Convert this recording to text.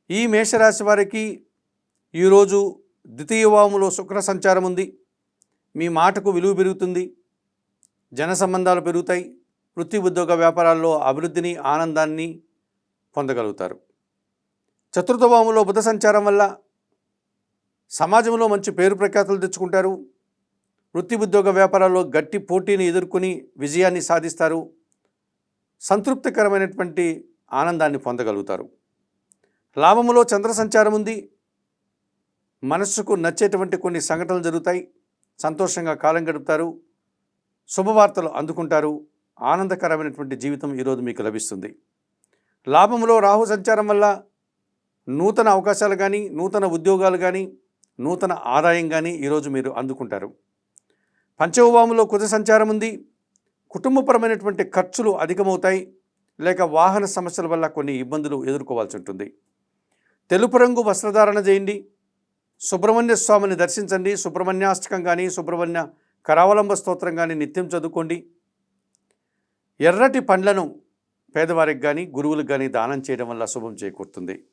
ఈ మేషరాశి వారికి ఈరోజు ద్వితీయ వాములో శుక్ర సంచారం ఉంది. మీ మాటకు విలువ పెరుగుతుంది, జన సంబంధాలు పెరుగుతాయి, వృత్తి ఉద్యోగ వ్యాపారాల్లో అభివృద్ధిని ఆనందాన్ని పొందగలుగుతారు. చతుర్థ వాములో బుధ సంచారం వల్ల సమాజంలో మంచి పేరు ప్రఖ్యాతులు తెచ్చుకుంటారు. వృత్తి ఉద్యోగ వ్యాపారాల్లో గట్టి పోటీని ఎదుర్కొని విజయాన్ని సాధిస్తారు. సంతృప్తికరమైనటువంటి ఆనందాన్ని పొందగలుగుతారు. లాభములో చంద్ర సంచారం ఉంది. మనస్సుకు నచ్చేటువంటి కొన్ని సంఘటనలు జరుగుతాయి. సంతోషంగా కాలం గడుపుతారు. శుభవార్తలు అందుకుంటారు. ఆనందకరమైనటువంటి జీవితం ఈరోజు మీకు లభిస్తుంది. లాభములో రాహు సంచారం వల్ల నూతన అవకాశాలు కానీ, నూతన ఉద్యోగాలు కానీ, నూతన ఆదాయం కానీ ఈరోజు మీరు అందుకుంటారు. పంచమవాములో కుజ సంచారం ఉంది. కుటుంబపరమైనటువంటి ఖర్చులు అధికమవుతాయి, లేక వాహన సమస్యల వల్ల కొన్ని ఇబ్బందులు ఎదుర్కోవాల్సి ఉంటుంది. తెలుపు రంగు వస్త్రధారణ చేయండి. సుబ్రహ్మణ్య స్వామిని దర్శించండి. సుబ్రహ్మణ్యాష్టకం కానీ, సుబ్రహ్మణ్య కరావలంబ స్తోత్రం కానీ నిత్యం చదువుకోండి. ఎర్రటి పండ్లను పేదవారికి కానీ, గురువులకు కానీ దానం చేయడం వల్ల శుభం చేకూరుతుంది.